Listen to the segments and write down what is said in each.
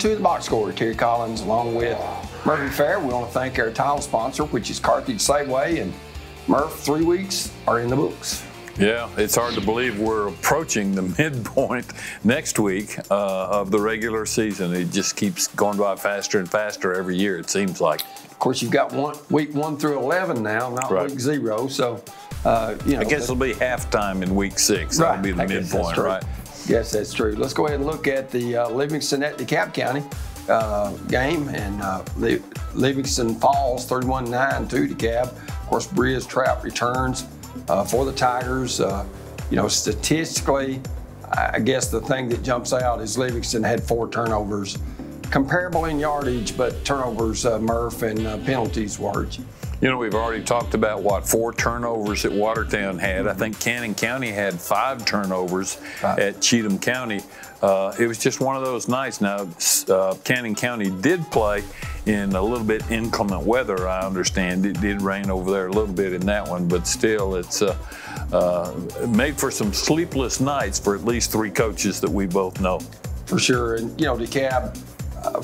to the box score. Terry Collins along with Murphy Fair. We want to thank our title sponsor, which is Carthage Safeway. And Murph, 3 weeks are in the books. Yeah, it's hard to believe we're approaching the midpoint next week of the regular season. It just keeps going by faster and faster every year, it seems like. Of course, you've got week 1 through 11 now, not right. week 0. So, I guess it'll be halftime in week 6. That'll be the midpoint, right? Yes, that's true. Let's go ahead and look at the Livingston at DeKalb County game. And Livingston falls 31-9 to DeKalb. Of course, Bria's Trout returns for the Tigers. Statistically, I guess the thing that jumps out is Livingston had 4 turnovers. Comparable in yardage, but turnovers, Murph, and penalties large. You know, we've already talked about 4 turnovers that Watertown had. I think Cannon County had 5 turnovers at Cheatham County. It was just one of those nights. Now, Cannon County did play in a little bit inclement weather, I understand. It did rain over there a little bit in that one, but still, it's made for some sleepless nights for at least 3 coaches that we both know. For sure. And, DeKalb,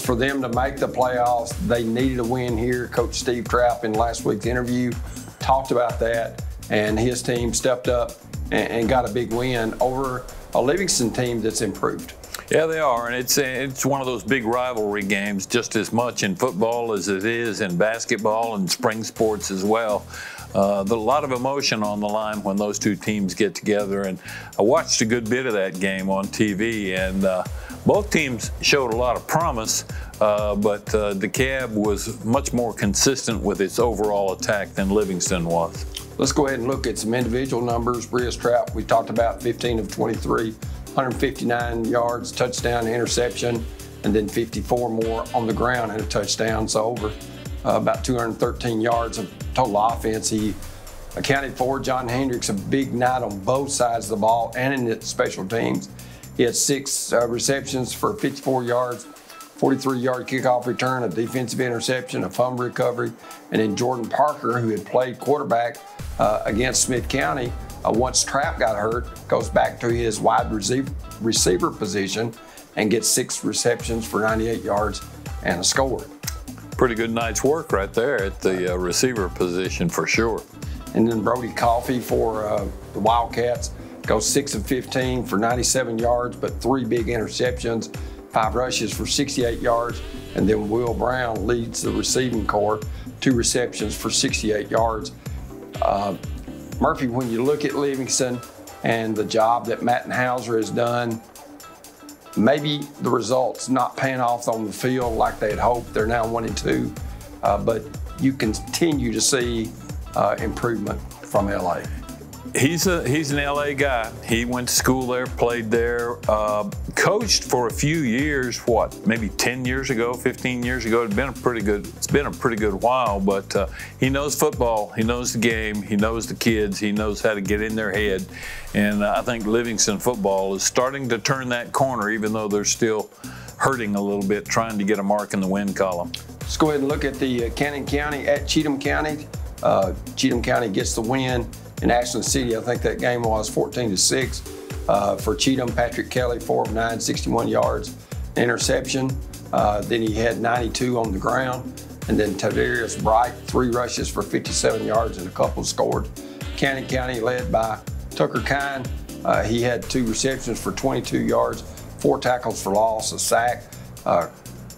for them to make the playoffs, they needed a win here. Coach Steve Trapp in last week's interview talked about that, and his team stepped up and got a big win over a Livingston team that's improved. Yeah, they are, and it's one of those big rivalry games just as much in football as it is in basketball and spring sports as well. There's a lot of emotion on the line when those 2 teams get together, and I watched a good bit of that game on TV, and both teams showed a lot of promise, but DeKalb was much more consistent with its overall attack than Livingston was. Let's go ahead and look at some individual numbers. Bria's Trout, we talked about 15 of 23, 159 yards, touchdown, interception, and then 54 more on the ground and a touchdown. So over about 213 yards of total offense. He accounted for. John Hendricks, a big night on both sides of the ball and in the special teams. He had 6 receptions for 54 yards, 43-yard kickoff return, a defensive interception, a fumble recovery, and then Jordan Parker, who had played quarterback against Smith County, once Trapp got hurt, goes back to his wide receiver position and gets 6 receptions for 98 yards and a score. Pretty good night's work right there at the receiver position for sure. And then Brody Coffey for the Wildcats goes 6 of 15 for 97 yards, but 3 big interceptions, 5 rushes for 68 yards. And then Will Brown leads the receiving corps, 2 receptions for 68 yards. Murphy, when you look at Livingston and the job that Matt Hauser has done, maybe the results not paying off on the field like they had hoped. They're now 1-2, but you continue to see improvement from LA. He's an LA guy. He went to school there, played there, coached for a few years. Maybe 10 years ago, 15 years ago. It's been a pretty good while. But he knows football. He knows the game. He knows the kids. He knows how to get in their head. And I think Livingston football is starting to turn that corner, even though they're still hurting a little bit, trying to get a mark in the win column. Let's go ahead and look at the Cannon County at Cheatham County. Cheatham County gets the win. In Ashland City, I think that game was 14-6 for Cheatham. Patrick Kelly, 4 of 9, 61 yards, interception. Then he had 92 on the ground. And then Tadarius Bright, 3 rushes for 57 yards and a couple scored. Cannon County led by Tucker Kine. He had 2 receptions for 22 yards, 4 tackles for loss, a sack.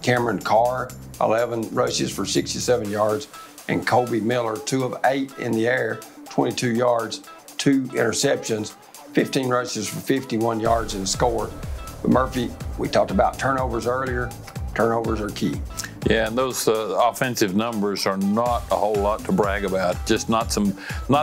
Cameron Carr, 11 rushes for 67 yards. And Colby Miller, 2 of 8 in the air, 22 yards, 2 interceptions, 15 rushes for 51 yards and a score. But Murphy, we talked about turnovers earlier. Turnovers are key. Yeah, and those offensive numbers are not a whole lot to brag about. Just not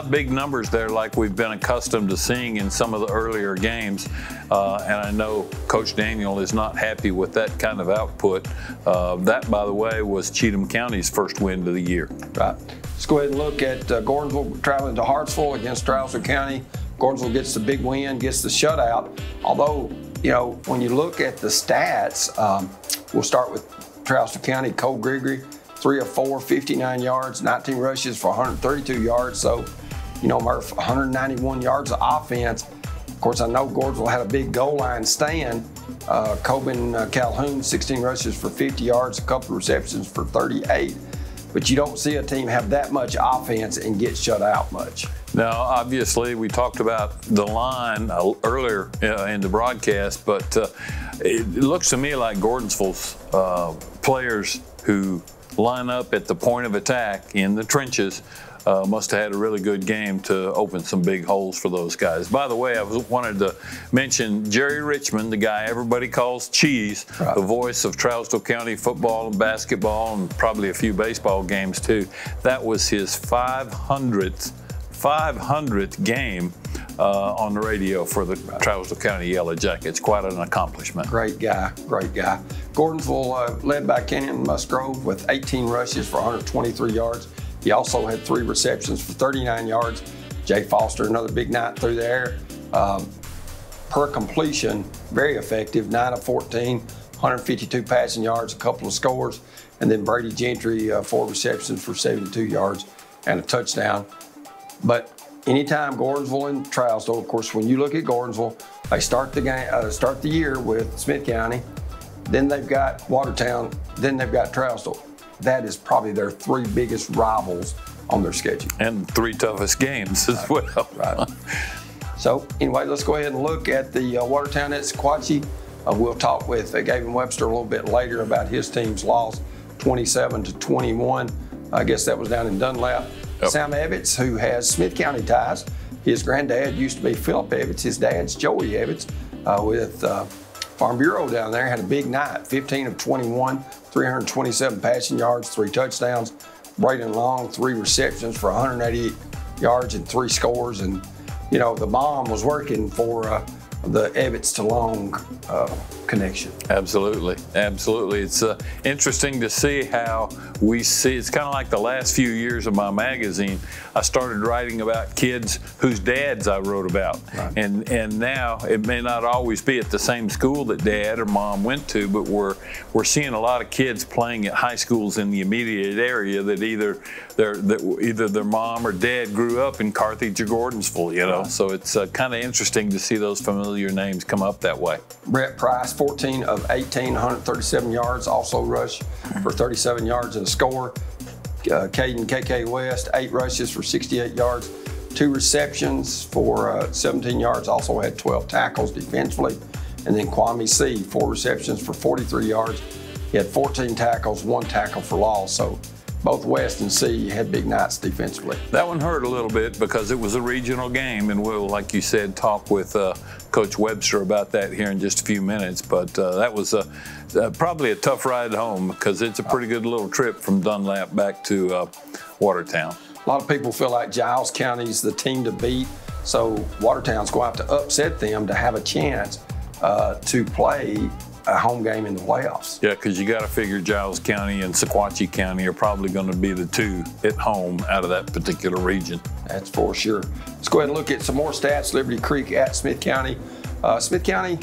big numbers there like we've been accustomed to seeing in some of the earlier games. And I know Coach Daniel is not happy with that kind of output. That, by the way, was Cheatham County's first win of the year. Right. Let's go ahead and look at Gordonsville traveling to Hartsville against Strasser County. Gordonsville gets the big win, gets the shutout. Although, when you look at the stats, we'll start with Strasser County. Cole Gregory, 3 of 4, 59 yards, 19 rushes for 132 yards. So, Murph, 191 yards of offense. Of course, I know Gordonsville had a big goal line stand, Coben Calhoun, 16 rushes for 50 yards, a couple of receptions for 38. But you don't see a team have that much offense and get shut out much. Now, obviously, we talked about the line earlier in the broadcast, but it looks to me like Gordonsville's players who line up at the point of attack in the trenches must have had a really good game to open some big holes for those guys. By the way, I wanted to mention Jerry Richmond, the guy everybody calls Cheese, the voice of Trousdale County football and basketball and probably a few baseball games too. That was his 500th game on the radio for the Trousdale County Yellow Jackets. Quite an accomplishment. Great guy, great guy. Gordonsville led by Kenyon Musgrove with 18 rushes for 123 yards. He also had 3 receptions for 39 yards. Jay Foster, another big night through the air. Per completion, very effective, 9 of 14, 152 passing yards, a couple of scores. And then Brady Gentry, 4 receptions for 72 yards and a touchdown. But anytime Gordonsville and Trousdale, of course, when you look at Gordonsville, they start the year with Smith County, then they've got Watertown, then they've got Trousdale. That is probably their 3 biggest rivals on their schedule. And 3 toughest games as well. Right. So anyway, let's go ahead and look at the Watertown at Sequatchie. We'll talk with Gavin Webster a little bit later about his team's loss, 27-21. I guess that was down in Dunlap. Yep. Sam Evitz, who has Smith County ties. His granddad used to be Philip Evitz. His dad's Joey Evitz with Farm Bureau down there. Had a big night, 15 of 21, 327 passing yards, 3 touchdowns. Braden Long, 3 receptions for 188 yards and 3 scores. And, you know, the bomb was working for the Evitz to Long connection. Absolutely, absolutely. It's interesting to see how we see, it's kind of like the last few years of my magazine. I started writing about kids whose dads I wrote about. Right. And now it may not always be at the same school that dad or mom went to, but we're seeing a lot of kids playing at high schools in the immediate area that either their mom or dad grew up in Carthage or Gordonsville, you know. Right. So it's kind of interesting to see those familiar names come up that way. Brett Price, 14 of 18, 137 yards, also rushed for 37 yards and a score. Caden KK West, 8 rushes for 68 yards, 2 receptions for 17 yards, also had 12 tackles defensively. And then Kwame C, 4 receptions for 43 yards. He had 14 tackles, 1 tackle for loss. So both West and C had big nights defensively. That one hurt a little bit because it was a regional game, and we'll, like you said, talk with Coach Webster about that here in just a few minutes. But that was probably a tough ride home because it's a pretty good little trip from Dunlap back to Watertown. A lot of people feel like Giles County's the team to beat, so Watertown's going to have to upset them to have a chance to play a home game in the playoffs. Yeah, because you got to figure Giles County and Sequatchie County are probably going to be the 2 at home out of that particular region. That's for sure. Let's go ahead and look at some more stats. Liberty Creek at Smith County. Smith County,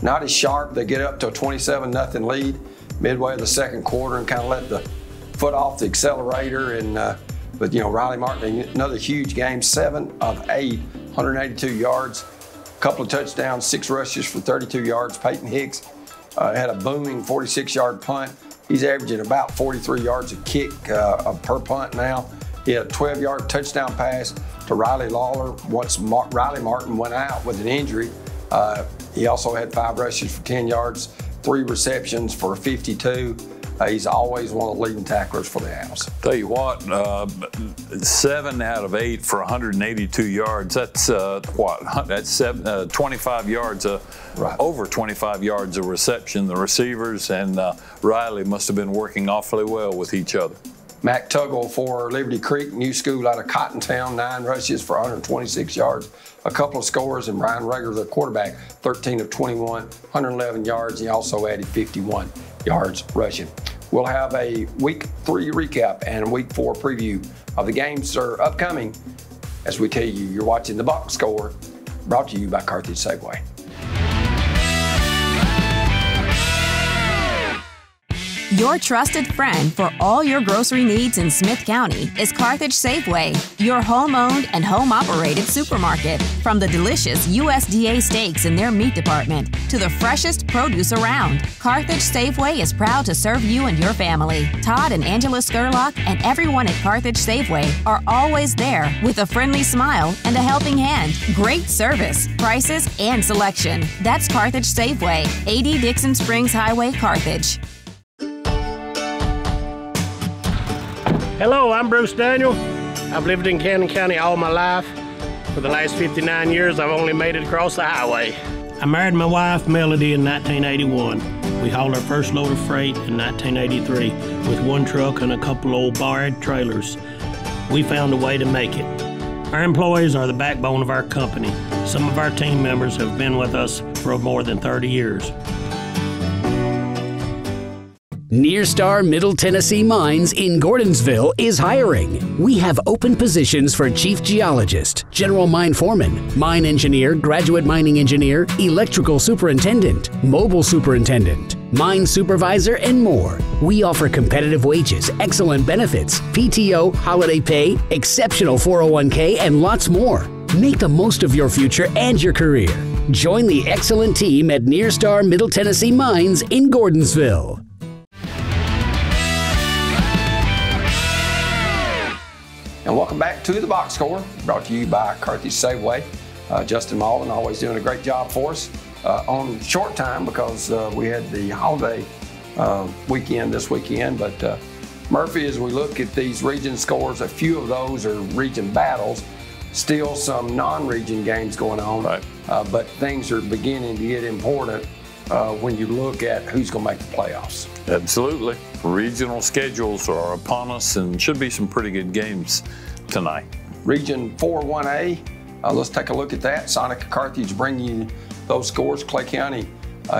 not as sharp. They get up to a 27-0 lead midway of the second quarter and kind of let the foot off the accelerator. And but you know, Riley Martin, another huge game, 7 of 8, 182 yards, a couple of touchdowns, 6 rushes for 32 yards. Peyton Hicks had a booming 46-yard punt. He's averaging about 43 yards a kick per punt now. He had a 12-yard touchdown pass to Riley Lawler once Riley Martin went out with an injury. He also had 5 rushes for 10 yards, 3 receptions for 52. He's always one of the leading tacklers for the house. Tell you what, 7 out of 8 for 182 yards. That's what? That's 25 yards, right. Over 25 yards of reception. The receivers and Riley must have been working awfully well with each other. Mac Tuggle for Liberty Creek, new school out of Cottontown, 9 rushes for 126 yards, a couple of scores, and Brian Rager, the quarterback, 13 of 21, 111 yards. He also added 51 yards rushing. We'll have a Week 3 recap and a Week 4 preview of the games that are upcoming as we tell you you're watching The Box Score, brought to you by Carthage Safeway. Your trusted friend for all your grocery needs in Smith County is Carthage Safeway, your home-owned and home-operated supermarket. From the delicious USDA steaks in their meat department to the freshest produce around, Carthage Safeway is proud to serve you and your family. Todd and Angela Skurlock and everyone at Carthage Safeway are always there with a friendly smile and a helping hand. Great service, prices, and selection. That's Carthage Safeway, 80 Dixon Springs Highway, Carthage. Hello, I'm Bruce Daniel. I've lived in Cannon County all my life. For the last 59 years, I've only made it across the highway. I married my wife, Melody, in 1981. We hauled our first load of freight in 1983 with one truck and a couple old barred trailers. We found a way to make it. Our employees are the backbone of our company. Some of our team members have been with us for more than 30 years. Nearstar Middle Tennessee Mines in Gordonsville is hiring. We have open positions for Chief Geologist, General Mine Foreman, Mine Engineer, Graduate Mining Engineer, Electrical Superintendent, Mobile Superintendent, Mine Supervisor, and more. We offer competitive wages, excellent benefits, PTO, holiday pay, exceptional 401k, and lots more. Make the most of your future and your career. Join the excellent team at Nearstar Middle Tennessee Mines in Gordonsville. And welcome back to the Box Score, brought to you by Carthage Safeway. Justin Malden always doing a great job for us on short time because we had the holiday weekend this weekend. But Murphy, as we look at these region scores, a few of those are region battles. Still some non-region games going on, right. But things are beginning to get important when you look at who's going to make the playoffs. Absolutely. Regional schedules are upon us and should be some pretty good games tonight. Region 4 1A, let's take a look at that. Sonic Carthage bringing you those scores. Clay County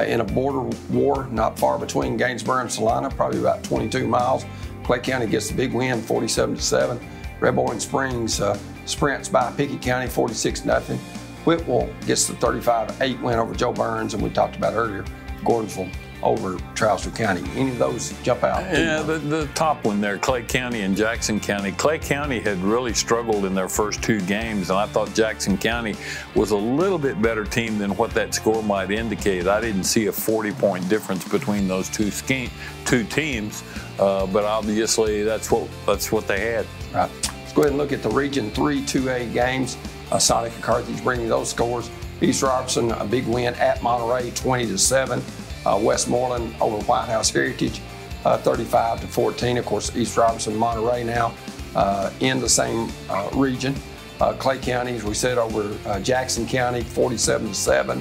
in a border war not far between Gainesboro and Salina, probably about 22 miles. Clay County gets the big win, 47-7. Red Orange Springs sprints by Pickett County, 46-0. Whitwell gets the 35-8 win over Joe Burns, and we talked about earlier, Gordonsville over Charleston County. Any of those jump out? Yeah, the top one there, Clay County and Jackson County. Clay County had really struggled in their first two games, and I thought Jackson County was a little bit better team than what that score might indicate. I didn't see a 40-point difference between those two teams, but obviously that's what they had. Right. Let's go ahead and look at the Region 3 2A games. Sonic and Carthage bringing those scores. East Robertson, a big win at Monterey, 20-7. Westmoreland over White House Heritage, 35-14. Of course, East Robertson, Monterey now in the same region. Clay County, as we said, over Jackson County, 47-7.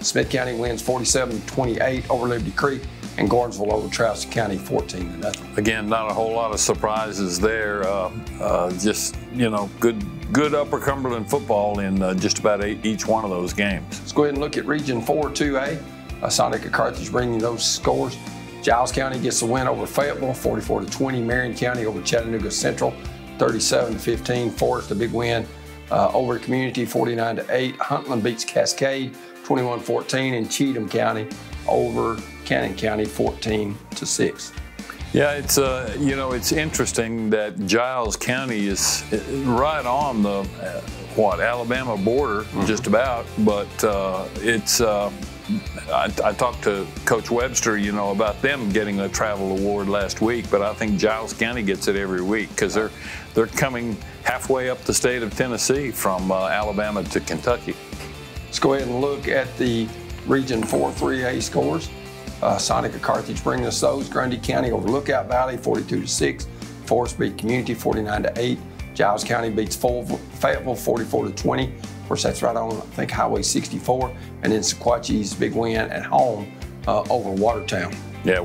Smith County wins 47-28 over Liberty Creek, and Gordonsville over Charleston County, 14-0. Again, not a whole lot of surprises there. Just, good Upper Cumberland football in just about each one of those games. Let's go ahead and look at Region 4 2A. Sonic and Carthage bringing those scores. Giles County gets the win over Fayetteville, 44-20. Marion County over Chattanooga Central, 37-15. Forest, a big win over Community, 49-8. Huntland beats Cascade, 21-14. And Cheatham County over Cannon County, 14-6. Yeah, it's it's interesting that Giles County is right on the Alabama border, just about. But it's I talked to Coach Webster, about them getting a travel award last week, but I think Giles County gets it every week because they're coming halfway up the state of Tennessee from Alabama to Kentucky. Let's go ahead and look at the Region 4 3A scores. Sonic and Carthage bringing us those. Grundy County over Lookout Valley, 42-6. Forest beat Community, 49-8. Giles County beats Fayetteville, 44-20. Of course, that's right on, I think, Highway 64. And then Sequatchie's big win at home over Watertown. Yeah,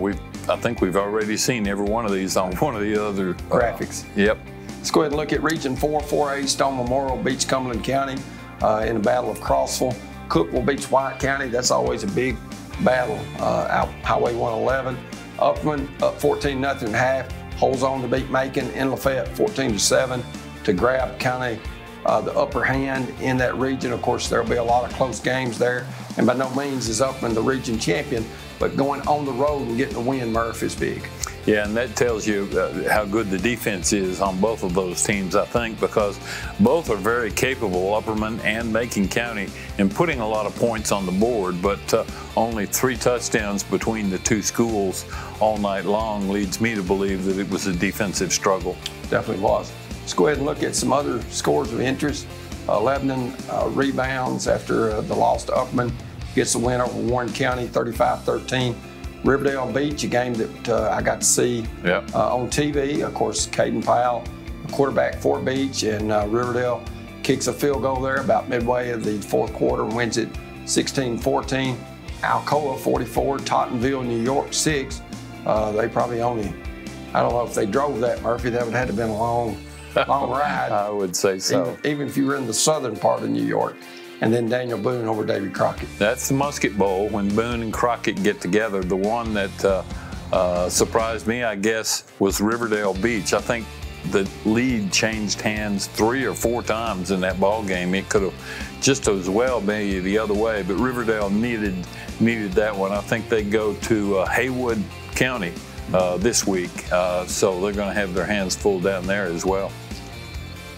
I think we've already seen every one of these on one of the other graphics. Yep. Let's go ahead and look at Region 4 4A. Stone Memorial beats Cumberland County in the Battle of Crossville. Cookville beats White County. That's always a big battle out Highway 111. Upland up 14-0 at half. Holds on to beat Macon in Lafayette 14-7 to grab County the upper hand in that region. Of course, there'll be a lot of close games there, and by no means is Upman the region champion, but going on the road and getting a win, Murph, is big. Yeah, and that tells you how good the defense is on both of those teams, I think, because both are very capable, Upperman and Macon County, in putting a lot of points on the board, but only 3 touchdowns between the 2 schools all night long leads me to believe that it was a defensive struggle. Definitely was. Let's go ahead and look at some other scores of interest. Lebanon rebounds after the loss to Upman, gets the win over Warren County 35-13. Riverdale Beach, a game that I got to see on TV. Of course, Caden Powell, the quarterback for Beach, and Riverdale kicks a field goal there about midway of the 4th quarter and wins it 16-14. Alcoa 44, Tottenville, New York 6. They probably only, I don't know if they drove that, Murphy. That would have had to have been a long ride. I would say so. Even if you were in the southern part of New York. And then Daniel Boone over Davy Crockett. That's the Musket Bowl when Boone and Crockett get together. The one that surprised me, I guess, was Riverdale Beach. I think the lead changed hands 3 or 4 times in that ball game. It could have just as well been the other way, but Riverdale needed that one. I think they go to Haywood County this week, so they're going to have their hands full down there as well.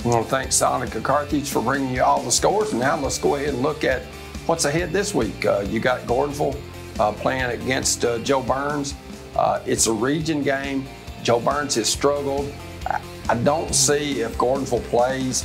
I want to thank Sonica Carthage for bringing you all the scores. And now let's go ahead and look at what's ahead this week. You got Gordonsville playing against Joe Burns. It's a region game. Joe Burns has struggled. I don't see if Gordonsville plays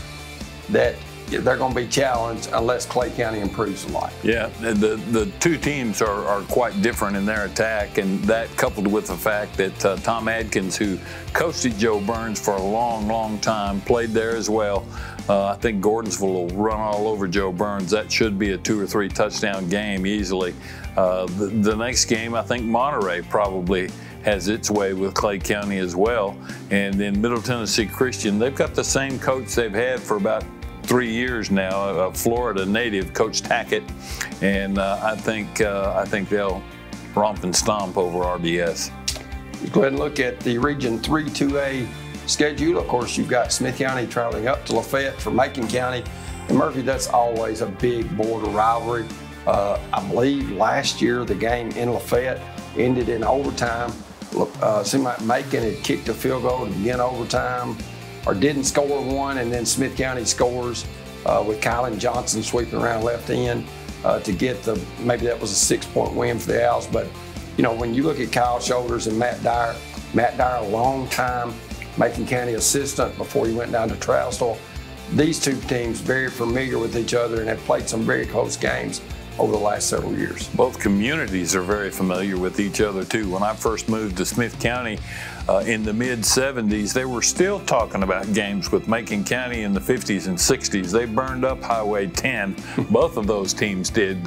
that they're going to be challenged unless Clay County improves a lot. Yeah, the 2 teams are quite different in their attack, and that coupled with the fact that Tom Adkins, who coached at Joe Burns for a long time, played there as well. I think Gordonsville will run all over Joe Burns. That should be a 2 or 3 touchdown game easily. The next game, I think Monterey probably has its way with Clay County as well. And then Middle Tennessee Christian, they've got the same coach they've had for about 3 years now, a Florida native, Coach Tackett, and I think they'll romp and stomp over RBS. Go ahead and look at the Region 3 2A schedule. Of course, you've got Smith County traveling up to Lafayette for Macon County, and Murphy, that's always a big border rivalry. I believe last year the game in Lafayette ended in overtime. Seemed like Macon had kicked a field goal to begin overtime, or didn't score one, and then Smith County scores with Kylan Johnson sweeping around left end to get maybe that was a 6-point win for the Owls. But, you know, when you look at Kyle Shoulders and Matt Dyer, a long time Macon County assistant before he went down to Trousdale, these 2 teams very familiar with each other and have played some very close games over the last several years. Both communities are very familiar with each other too. When I first moved to Smith County in the mid-70s, they were still talking about games with Macon County in the 50s and 60s. They burned up Highway 10. Both of those teams did,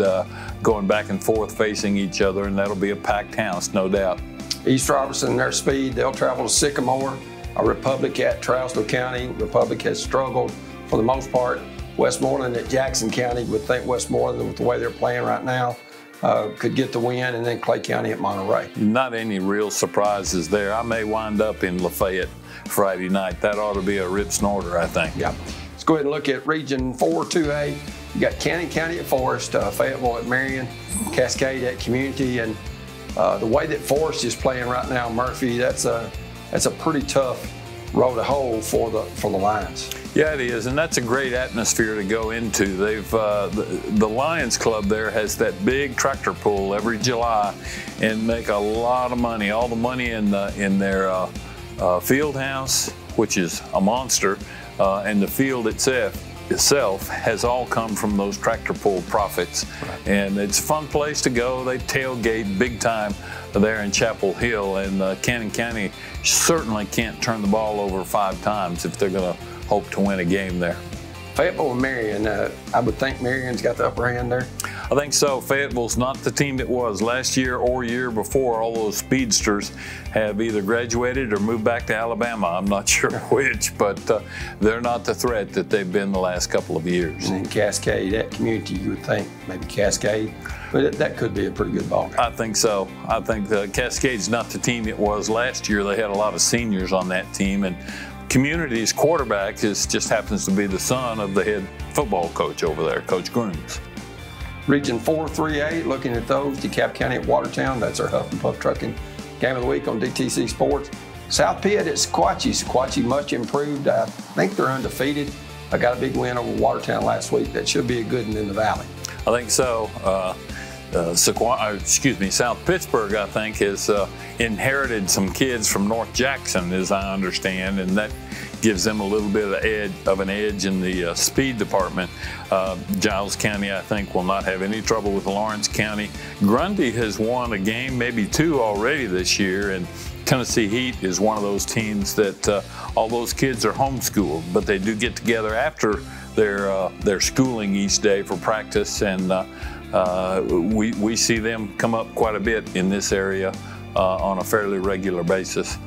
going back and forth facing each other, and that'll be a packed house, no doubt. East Robertson, their speed, they'll travel to Sycamore. Republic at Trousdale County. Republic has struggled for the most part. Westmoreland at Jackson County, would think Westmoreland, with the way they're playing right now, could get the win, and then Clay County at Monterey. Not any real surprises there. I may wind up in Lafayette Friday night. That ought to be a rip snorter, I think. Yeah. Let's go ahead and look at Region 4 2A. You got Cannon County at Forest, Fayetteville at Marion, Cascade at Community, and the way that Forest is playing right now, Murphy, that's a pretty tough road to hoe for the Lions. Yeah, it is, and that's a great atmosphere to go into. They've the Lions Club there has that big tractor pull every July, and make a lot of money. All the money in their field house, which is a monster, and the field itself has all come from those tractor pull profits. Right. And it's a fun place to go. They tailgate big time there in Chapel Hill, and Cannon County certainly can't turn the ball over 5 times if they're going to hope to win a game there. Fayetteville and Marion, I would think Marion's got the upper hand there. I think so. Fayetteville's not the team it was last year or year before. All those speedsters have either graduated or moved back to Alabama. I'm not sure which, but they're not the threat that they've been the last couple of years. And then Cascade, that Community, you would think maybe Cascade, but that could be a pretty good ball game. I think so. I think Cascade's not the team it was last year. They had a lot of seniors on that team, and Community's quarterback just happens to be the son of the head football coach over there, Coach Grundy. Region 4, 3A, looking at those, DeKalb County at Watertown. That's our Huff and Puff Trucking Game of the Week on DTC Sports. South Pitt at Sequatchie. Sequatchie much improved. I think they're undefeated. I got a big win over Watertown last week. That should be a good one in the Valley. I think so. South Pittsburgh, I think, has inherited some kids from North Jackson, as I understand, and that gives them a little bit of an edge in the speed department. Giles County, I think, will not have any trouble with Lawrence County. Grundy has won a game, maybe two already this year, and Tennessee Heat is one of those teams that all those kids are homeschooled, but they do get together after their schooling each day for practice, and we see them come up quite a bit in this area on a fairly regular basis.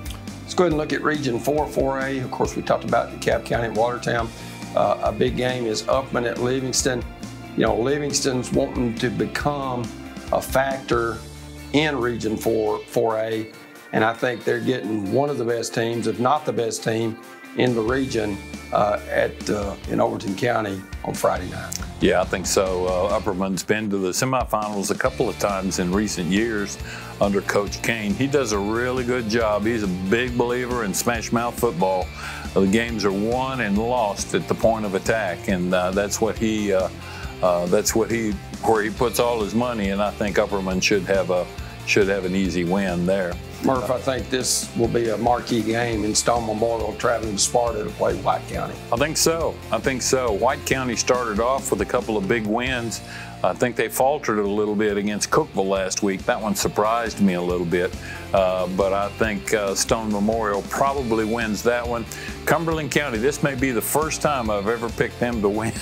Let's go ahead and look at Region 4, 4A. Of course, we talked about DeKalb County and Watertown. A big game is Upman at Livingston. You know, Livingston's wanting to become a factor in Region 4, 4A, and I think they're getting one of the best teams, if not the best team, in the region in Overton County on Friday night. Yeah, I think so. Upperman's been to the semifinals a couple of times in recent years under Coach Kane. He does a really good job. He's a big believer in smash mouth football. The games are won and lost at the point of attack, and that's where he puts all his money. And I think Upperman should have an easy win there. Murph, I think this will be a marquee game in Stone Memorial, traveling to Sparta to play White County. I think so. White County started off with a couple of big wins. I think they faltered a little bit against Cookeville last week. That one surprised me a little bit. But I think Stone Memorial probably wins that one. Cumberland County, this may be the first time I've ever picked them to win.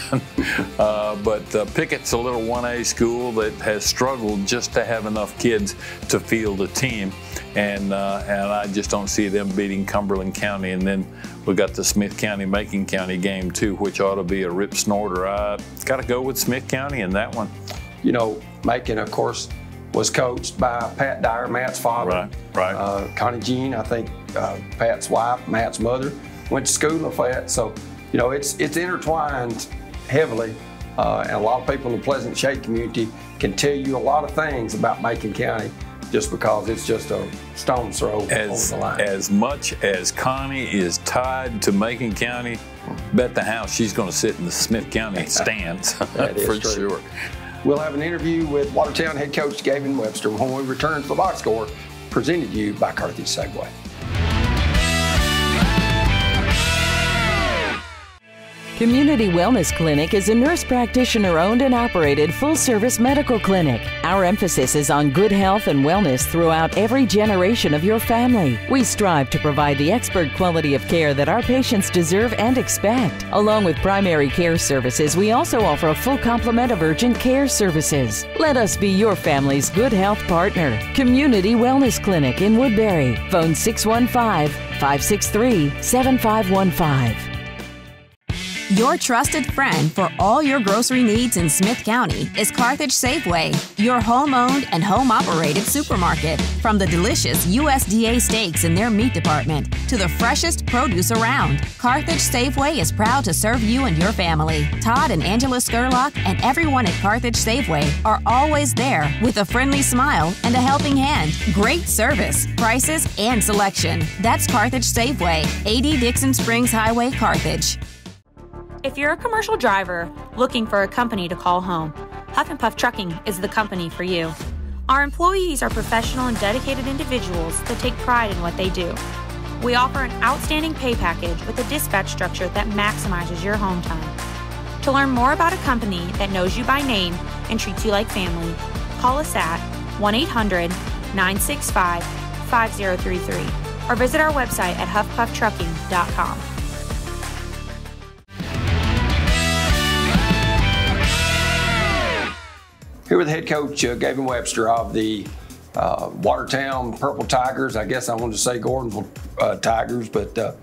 But Pickett's a little 1A school that has struggled just to have enough kids to field a team. And I just don't see them beating Cumberland County. And then we got the Smith County-Macon County game too, which ought to be a rip snorter. I got to go with Smith County in that one. You know, Macon, of course, was coached by Pat Dyer, Matt's father. Right. Connie Jean, I think Pat's wife, Matt's mother, went to school in Lafayette. So, you know, it's intertwined heavily. And a lot of people in the Pleasant Shade community can tell you a lot of things about Macon County just because it's just a stone's throw over the line. As much as Connie is tied to Macon County, bet the house she's going to sit in the Smith County stands for sure. We'll have an interview with Watertown head coach Gavin Webster when we return to the box score, presented to you by Carthage Safeway. Community Wellness Clinic is a nurse practitioner-owned and operated full-service medical clinic. Our emphasis is on good health and wellness throughout every generation of your family. We strive to provide the expert quality of care that our patients deserve and expect. Along with primary care services, we also offer a full complement of urgent care services. Let us be your family's good health partner. Community Wellness Clinic in Woodbury. Phone 615-563-7515. Your trusted friend for all your grocery needs in Smith County is Carthage Safeway, your home-owned and home-operated supermarket. From the delicious USDA steaks in their meat department to the freshest produce around, Carthage Safeway is proud to serve you and your family. Todd and Angela Skurlock and everyone at Carthage Safeway are always there with a friendly smile and a helping hand. Great service, prices, and selection. That's Carthage Safeway, 80 Dixon Springs Highway, Carthage. If you're a commercial driver looking for a company to call home, Huff and Puff Trucking is the company for you. Our employees are professional and dedicated individuals that take pride in what they do. We offer an outstanding pay package with a dispatch structure that maximizes your home time. To learn more about a company that knows you by name and treats you like family, call us at 1-800-965-5033 or visit our website at huffpufftrucking.com. Here with head coach Gavin Webster of the Watertown Purple Tigers. I guess I wanted to say Gordonsville Tigers, but of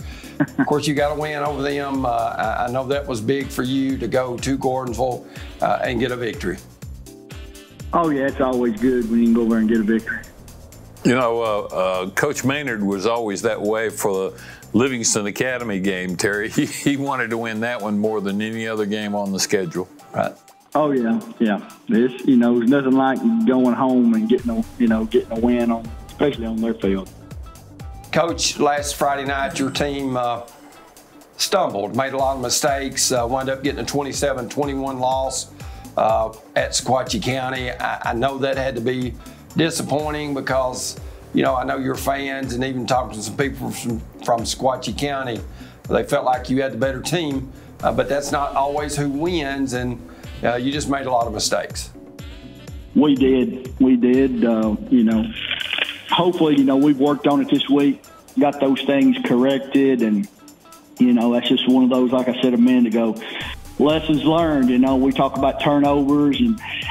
course you got a win over them. I know that was big for you to go to Gordonsville and get a victory. Oh yeah, it's always good when you can go over and get a victory. You know, Coach Maynard was always that way for the Livingston Academy game, Terry. He wanted to win that one more than any other game on the schedule. Right. Oh yeah. There's nothing like going home and getting a win on, especially on their field. Coach, last Friday night your team stumbled, made a lot of mistakes, wound up getting a 27-21 loss at Sequatchie County. I know that had to be disappointing because, I know your fans and even talking to some people from Sequatchie County, they felt like you had the better team, but that's not always who wins, and you just made a lot of mistakes. We did. Hopefully, we've worked on it this week, got those things corrected, and, that's just one of those, like I said a minute ago, lessons learned. We talk about turnovers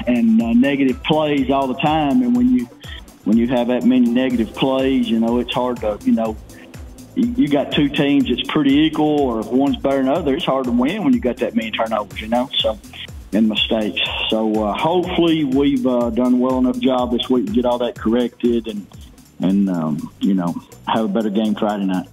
and negative plays all the time, and when you have that many negative plays, it's hard to, you got two teams that's pretty equal, or if one's better than the other, it's hard to win when you got that many turnovers, so, and mistakes. So hopefully we've done well enough job this week to get all that corrected and have a better game Friday night.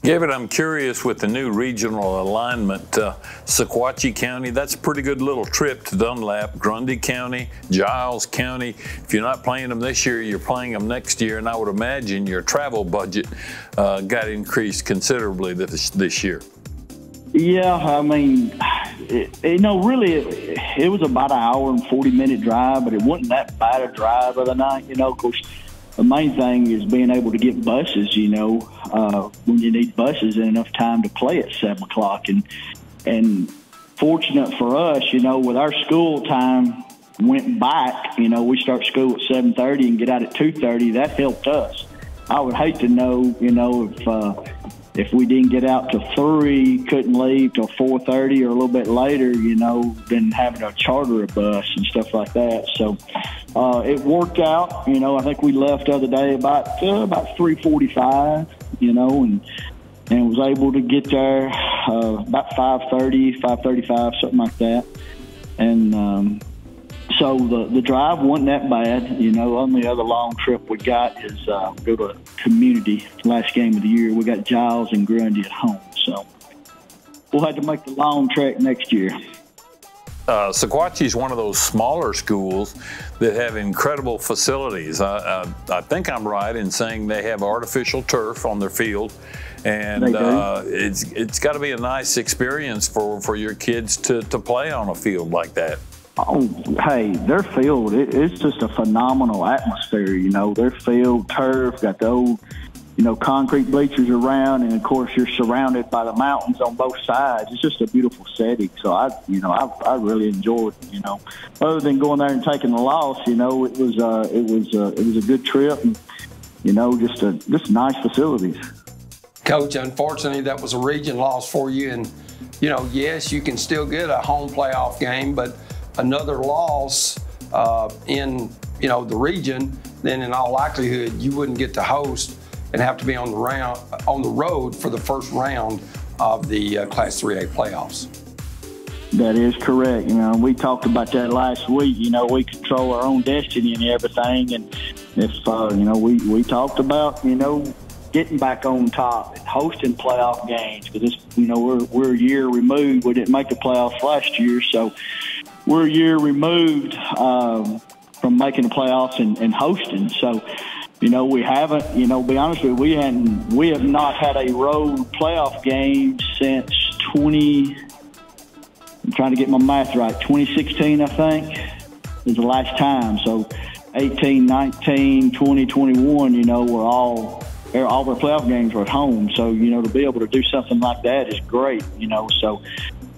Gavin, I'm curious with the new regional alignment, Sequatchie County, that's a pretty good little trip to Dunlap, Grundy County, Giles County. If you're not playing them this year, you're playing them next year, and I would imagine your travel budget got increased considerably this year. Yeah, really, it was about an hour and 40-minute drive, but it wasn't that bad a drive of the night, Of course, the main thing is being able to get buses, when you need buses and enough time to play at 7 o'clock. And fortunate for us, with our school time went back, we start school at 7:30 and get out at 2:30. That helped us. I would hate to know, if we didn't get out till 3, couldn't leave till 4:30 or a little bit later, than having to charter a bus and stuff like that. So it worked out. I think we left the other day about 3:45, and was able to get there about 5:30, 5:35, something like that. And so the drive wasn't that bad. Only other long trip we got is go to Community last game of the year. We got Giles and Grundy at home, so we'll have to make the long trek next year. Sequatchie is one of those smaller schools that have incredible facilities. I think I'm right in saying they have artificial turf on their field, and it's got to be a nice experience for your kids to play on a field like that. Oh, hey, their field, it's just a phenomenal atmosphere, Their field, turf, got the old, concrete bleachers around, and, of course, you're surrounded by the mountains on both sides. It's just a beautiful setting. So, I really enjoyed, Other than going there and taking the loss, it was a good trip and, just nice facilities. Coach, unfortunately, that was a region loss for you. And, yes, you can still get a home playoff game, but another loss in the region, then in all likelihood you wouldn't get to host and have to be on the road for the first round of the Class 3A playoffs. That is correct. We talked about that last week. We control our own destiny and everything, and if we talked about getting back on top and hosting playoff games, because we're a year removed. We didn't make the playoffs last year, so we're a year removed from making the playoffs and hosting. So, we haven't, be honest with you, we have not had a road playoff game since I'm trying to get my math right, 2016, I think, is the last time. So 18, 19, 20, 21, all their playoff games were at home. So, to be able to do something like that is great, So,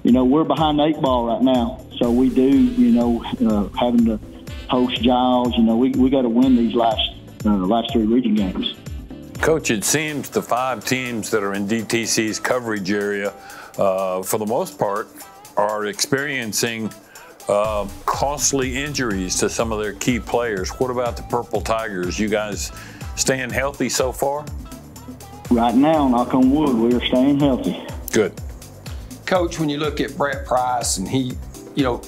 we're behind the 8 ball right now. So we do, having to host Giles, we got to win these last 3 region games. Coach, it seems the 5 teams that are in DTC's coverage area, for the most part, are experiencing costly injuries to some of their key players. What about the Purple Tigers? You guys staying healthy so far? Right now, knock on wood, we are staying healthy. Good. Coach, when you look at Brett Price, and he's your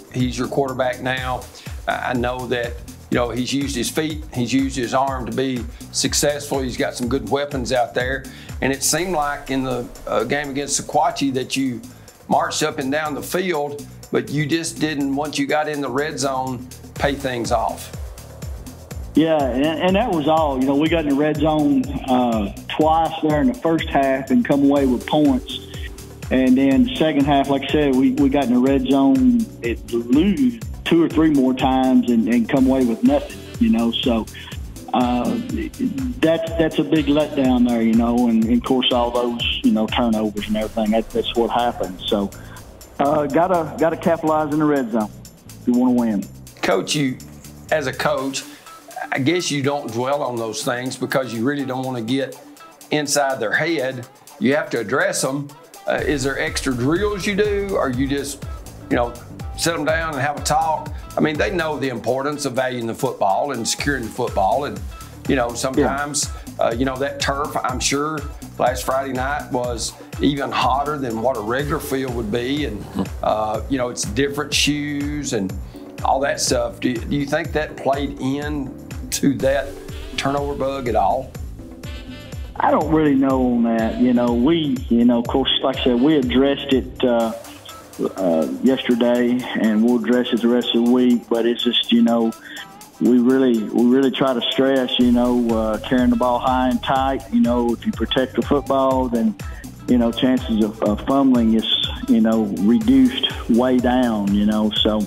quarterback now, I know that he's used his feet, he's used his arm to be successful. He's got some good weapons out there. And it seemed like in the game against Sequatchie that you marched up and down the field, but you just didn't, once you got in the red zone, pay things off. Yeah, and that was all. We got in the red zone twice there in the first half and come away with points. And then the second half, like I said, we got in the red zone, lose 2 or 3 more times and come away with nothing, So that's a big letdown there, and of course all those, turnovers and everything. That's what happens. So gotta capitalize in the red zone if you want to win. Coach, you as a coach, I guess you don't dwell on those things because you really don't want to get inside their head. You have to address them. Is there extra drills you do, or you just, sit them down and have a talk? I mean, they know the importance of valuing the football and securing the football. And, sometimes, that turf, I'm sure, last Friday night was even hotter than what a regular field would be. And, it's different shoes and all that stuff. Do you think that played into that turnover bug at all? I don't really know on that. We, of course, like I said, we addressed it yesterday, and we'll address it the rest of the week. But it's just, we really try to stress, carrying the ball high and tight. If you protect the football, then, chances of fumbling is, reduced way down. So.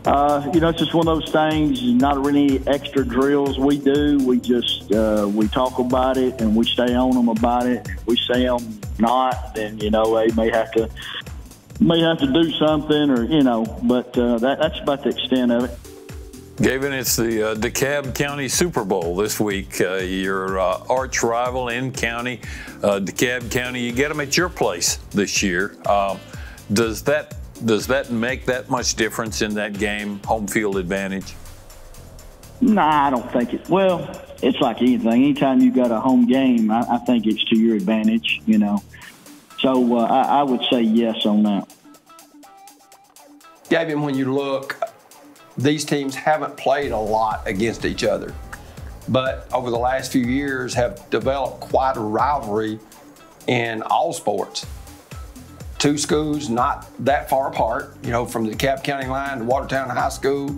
It's just one of those things, not really extra drills we do. We just, we talk about it and we stay on them about it. If we say them not, then, they may have to do something or, but that's about the extent of it. Gavin, it's the DeKalb County Super Bowl this week. Your arch rival in county, DeKalb County, you get them at your place this year. Does that make that much difference in that game, home field advantage? Nah, I don't think it. Well, it's like anything. Anytime you got a home game, I think it's to your advantage, So I would say yes on that. Gavin, when you look, these teams haven't played a lot against each other, but over the last few years have developed quite a rivalry in all sports. 2 schools not that far apart, from the DeKalb County line to Watertown High School.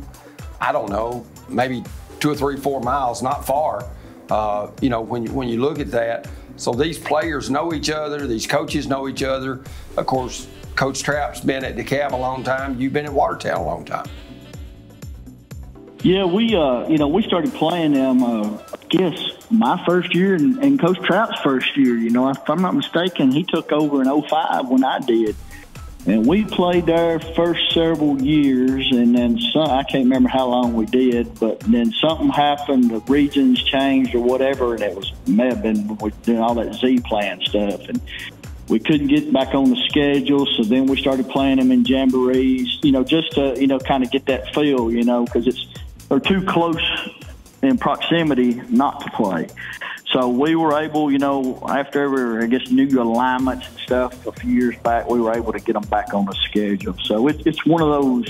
I don't know, maybe 2 or 3, 4 miles, not far. When you look at that, so these players know each other, these coaches know each other. Of course, Coach Trapp's been at DeKalb a long time. You've been at Watertown a long time. Yeah, we started playing them, I guess, my first year and Coach Trout's first year. If I'm not mistaken, he took over in 2005 when I did. And we played there first several years, and then I can't remember how long we did, but then something happened, the regions changed or whatever, and it may have been when we were doing all that Z-Plan stuff. And we couldn't get back on the schedule, so then we started playing them in jamborees, just to, kind of get that feel, because they're too close in proximity not to play. So we were able, after new alignments and stuff a few years back, we were able to get them back on the schedule. So it's one of those,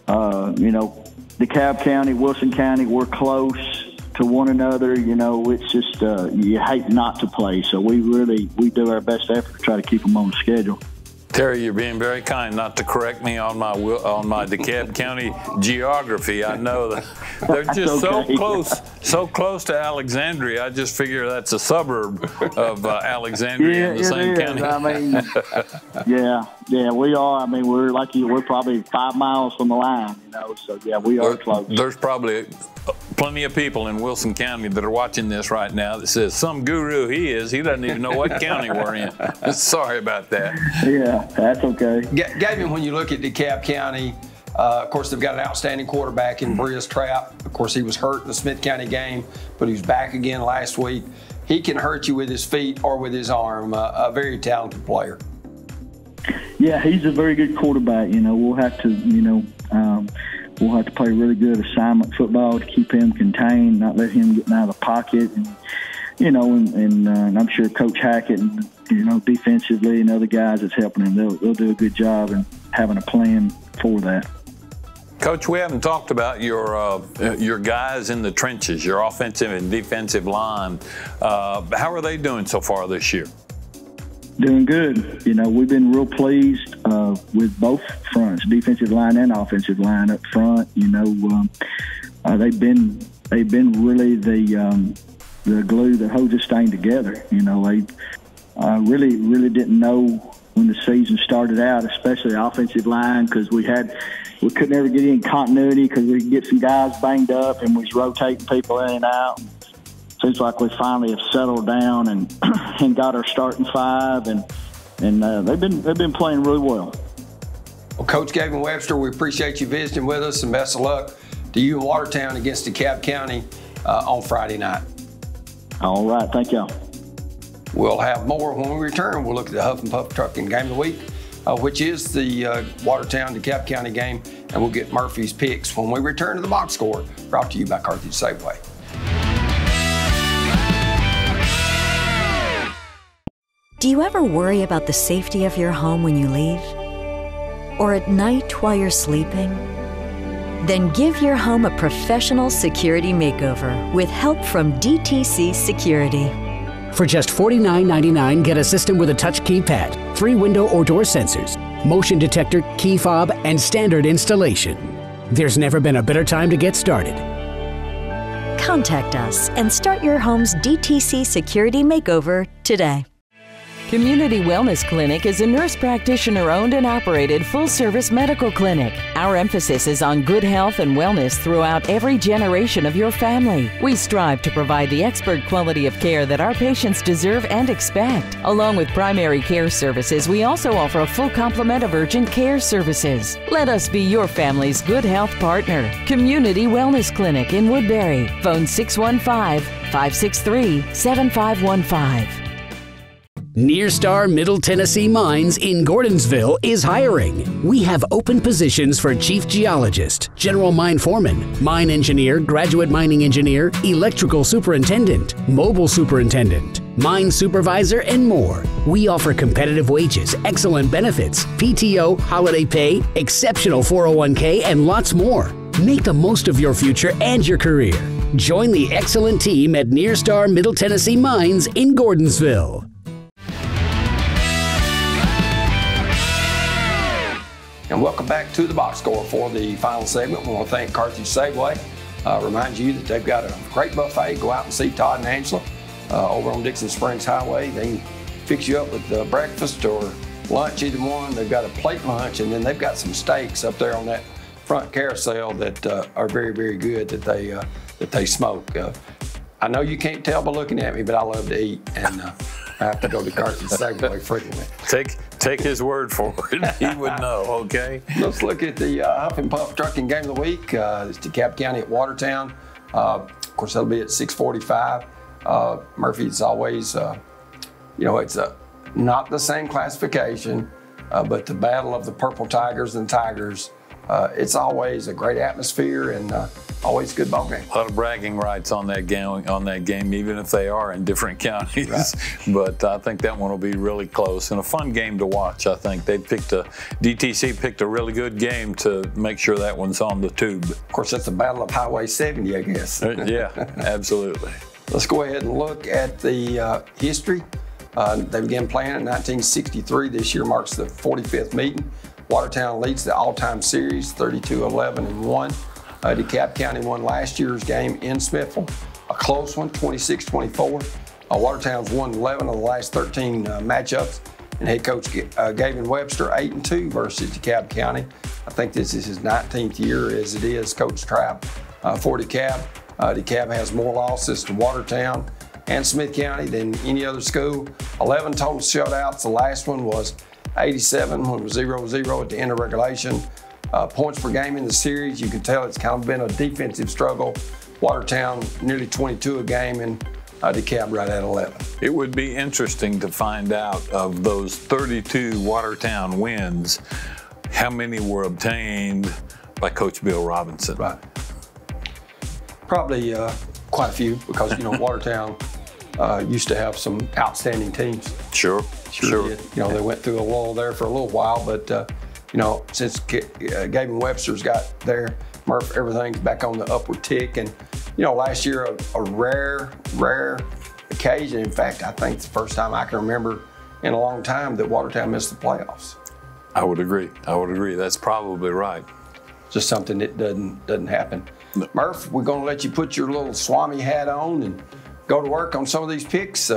DeKalb County, Wilson County, we're close to one another. It's just you hate not to play. So we do our best effort to try to keep them on the schedule. Terry, you're being very kind not to correct me on my DeKalb County geography. I know that they're just so close to Alexandria. I just figure that's a suburb of Alexandria in the same county. I mean, yeah, we are. I mean, we're probably 5 miles from the line, So yeah, we are close. There's probably plenty of people in Wilson County that are watching this right now that says some guru he doesn't even know what county we're in. Sorry about that. Yeah, that's okay. Gavin, when you look at DeKalb County, of course, they've got an outstanding quarterback in Brias Trapp. Of course, he was hurt in the Smith County game, but he was back again last week. He can hurt you with his feet or with his arm. A very talented player. Yeah, he's a very good quarterback. We'll have to, we'll have to play really good assignment football to keep him contained, not let him get out of the pocket. And I'm sure Coach Hackett, defensively and other guys that's helping him, they'll do a good job in having a plan for that. Coach, we haven't talked about your guys in the trenches, your offensive and defensive line. How are they doing so far this year? Doing good. You know, we've been real pleased with both fronts, defensive line and offensive line up front. You know, they've been really the glue that holds this thing together. You know, they really didn't know when the season started out, especially the offensive line, because we couldn't ever get any continuity because we could get some guys banged up and we was rotating people in and out. Seems like we finally have settled down and got our starting five, and they've been playing really well. Well, Coach Gavin Webster, we appreciate you visiting with us, and best of luck to you in Watertown against DeKalb County on Friday night. All right, thank y'all. We'll have more when we return. We'll look at the Huff and Puff Trucking Game of the Week, which is the Watertown DeKalb County game, and we'll get Murphy's picks when we return to the Box Score, brought to you by Carthage Safeway. Do you ever worry about the safety of your home when you leave? Or at night while you're sleeping? Then give your home a professional security makeover with help from DTC Security. For just $49.99, get a system with a touch keypad, 3 window or door sensors, motion detector, key fob, and standard installation. There's never been a better time to get started. Contact us and start your home's DTC Security Makeover today. Community Wellness Clinic is a nurse practitioner-owned and operated full-service medical clinic. Our emphasis is on good health and wellness throughout every generation of your family. We strive to provide the expert quality of care that our patients deserve and expect. Along with primary care services, we also offer a full complement of urgent care services. Let us be your family's good health partner. Community Wellness Clinic in Woodbury. Phone 615-563-7515. Nearstar Middle Tennessee Mines in Gordonsville is hiring. We have open positions for Chief Geologist, General Mine Foreman, Mine Engineer, Graduate Mining Engineer, Electrical Superintendent, Mobile Superintendent, Mine Supervisor, and more. We offer competitive wages, excellent benefits, PTO, holiday pay, exceptional 401k, and lots more. Make the most of your future and your career. Join the excellent team at Nearstar Middle Tennessee Mines in Gordonsville. And welcome back to the Box Score for the final segment. We want to thank Carthage Safeway. Remind you that they've got a great buffet. Go out and see Todd and Angela over on Dixon Springs Highway. They can fix you up with breakfast or lunch, either one. They've got a plate lunch, and then they've got some steaks up there on that front carousel that are very, very good that they smoke. I know you can't tell by looking at me, but I love to eat, and I have to go to Carthage Safeway frequently. Take his word for it. He would know, okay? Let's look at the Huff and Puff Trucking Game of the Week. It's DeKalb County at Watertown. Of course, that'll be at 6:45. Murphy's always, it's not the same classification, but the battle of the Purple Tigers and Tigers. It's always a great atmosphere and always a good ball game. A lot of bragging rights on that game, even if they are in different counties. Right. But I think that one will be really close and a fun game to watch. I think DTC picked a really good game to make sure that one's on the tube. Of course, that's the battle of Highway 70, I guess. Yeah, absolutely. Let's go ahead and look at the history. They began playing in 1963. This year marks the 45th meeting. Watertown leads the all-time series, 32-11-1. DeKalb County won last year's game in Smithville, a close one, 26-24. Watertown's won 11 of the last 13 matchups, and head coach Gavin Webster 8-2 versus DeKalb County. I think this is his 19th year as it is Coach Trapp for DeKalb. DeKalb has more losses to Watertown and Smith County than any other school. 11 total shutouts. The last one was 87 when it was 0-0 at the end of regulation. Points per game in the series, you can tell it's kind of been a defensive struggle. Watertown nearly 22 a game, and DeKalb right at 11. It would be interesting to find out of those 32 Watertown wins, how many were obtained by Coach Bill Robertson. Right. Probably quite a few, because Watertown used to have some outstanding teams. Sure. Did. They went through a lull there for a little while, but you know, since Gavin Webster's got there, Murph, everything's back on the upward tick. And, you know, last year, a rare occasion. In fact, I think it's the first time I can remember in a long time that Watertown missed the playoffs. I would agree. That's probably right. Just something that doesn't happen. No. Murph, we're going to let you put your little Swami hat on and go to work on some of these picks.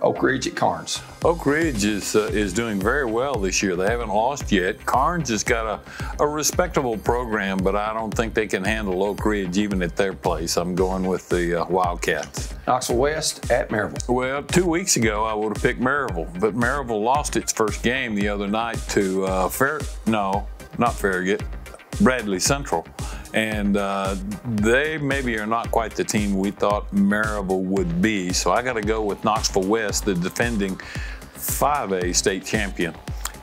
Oak Ridge at Carnes. Oak Ridge is doing very well this year. They haven't lost yet. Carnes has got a respectable program, but I don't think they can handle Oak Ridge even at their place. I'm going with the Wildcats. Knoxville West at Maryville. Well, 2 weeks ago I would have picked Maryville, but Maryville lost its first game the other night to Bradley Central. And they maybe are not quite the team we thought Maryville would be. So I got to go with Knoxville West, the defending 5A state champion.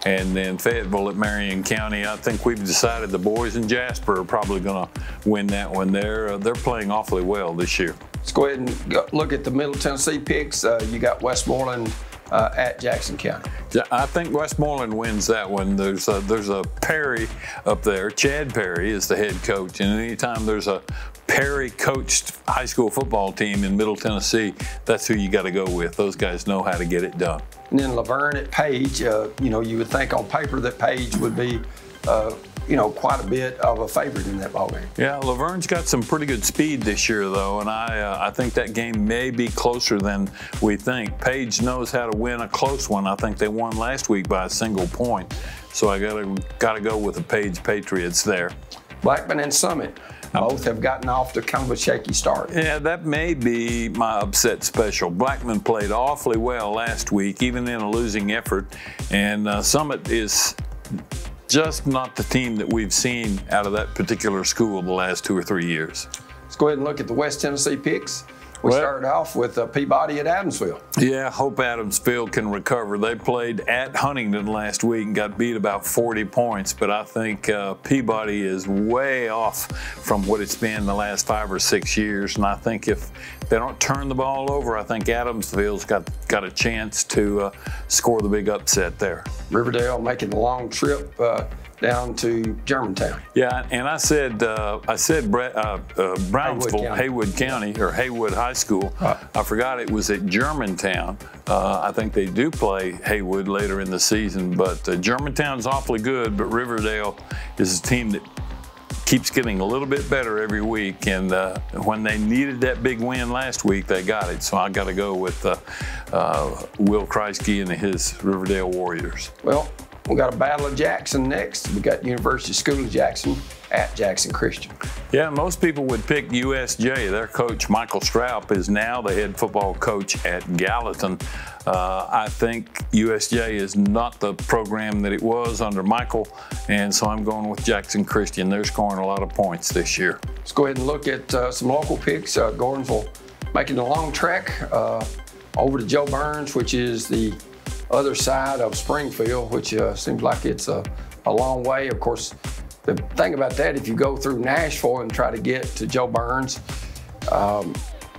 And then Fayetteville at Marion County. I think we've decided the boys in Jasper are probably going to win that one. They're playing awfully well this year. Let's go ahead and look at the Middle Tennessee picks. You got Westmoreland at Jackson County. Yeah, I think Westmoreland wins that one. There's a Perry up there. Chad Perry is the head coach, and anytime there's a Perry-coached high school football team in Middle Tennessee, that's who you got to go with. Those guys know how to get it done. And then Laverne at Page. You know, you would think on paper that Page would be you know, quite a bit of a favorite in that ballgame. Yeah, Laverne's got some pretty good speed this year, though, and I think that game may be closer than we think. Page knows how to win a close one. I think they won last week by a single point, so I gotta go with the Page Patriots there. Blackman and Summit. Both have gotten off to kind of a shaky start. Yeah, that may be my upset special. Blackman played awfully well last week, even in a losing effort, and Summit is just not the team that we've seen out of that particular school the last 2 or 3 years. Let's go ahead and look at the West Tennessee picks. We started off with Peabody at Adamsville. Yeah, hope Adamsville can recover. They played at Huntington last week and got beat about 40 points, but I think Peabody is way off from what it's been the last 5 or 6 years, and I think if they don't turn the ball over, I think Adamsville's got a chance to score the big upset there. Riverdale making the long trip down to Germantown. Yeah, and I said Brownsville, Haywood County, or Haywood High School. I forgot it was at Germantown. I think they do play Haywood later in the season, but Germantown's awfully good, but Riverdale is a team that keeps getting a little bit better every week, and when they needed that big win last week, they got it. So I got to go with Will Kreisky and his Riverdale Warriors. Well, we got a Battle of Jackson next. We got University School of Jackson at Jackson Christian. Yeah, most people would pick USJ. Their coach, Michael Straub, is now the head football coach at Gallatin. I think USJ is not the program that it was under Michael, and so I'm going with Jackson Christian. They're scoring a lot of points this year. Let's go ahead and look at some local picks. Gordonsville making the long trek over to Joe Burns, which is the other side of Springfield, which seems like it's a long way. Of course, the thing about that, if you go through Nashville and try to get to Joe Burns,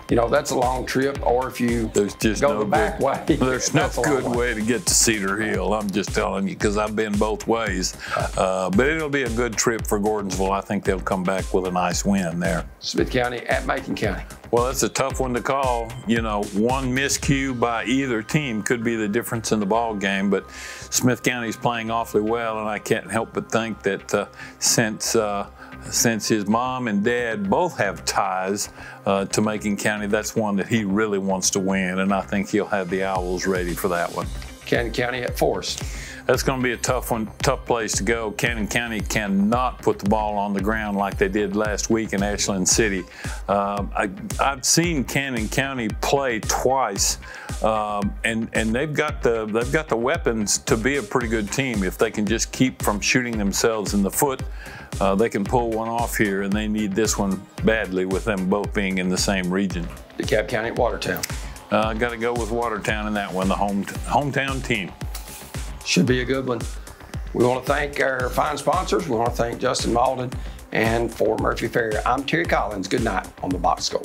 you know, that's a long trip, or if you go the back way. There's no good way to get to Cedar Hill, I'm just telling you, because I've been both ways. But it'll be a good trip for Gordonsville. I think they'll come back with a nice win there. Smith County at Macon County. Well, that's a tough one to call. You know, one miscue by either team could be the difference in the ball game, but Smith County's playing awfully well, and I can't help but think that since his mom and dad both have ties to Macon County, that's one that he really wants to win, and I think he'll have the Owls ready for that one. Cannon County at Forest. That's going to be a tough one, tough place to go. Cannon County cannot put the ball on the ground like they did last week in Ashland City. I've seen Cannon County play twice, and they've got the weapons to be a pretty good team. If they can just keep from shooting themselves in the foot, they can pull one off here, and they need this one badly with them both being in the same region. DeKalb County at Watertown. Got to go with Watertown in that one, the hometown team. Should be a good one. We want to thank our fine sponsors. We want to thank Justin Malden. And for Murphy Ferrier, I'm Terry Collins. Good night on the Box Score.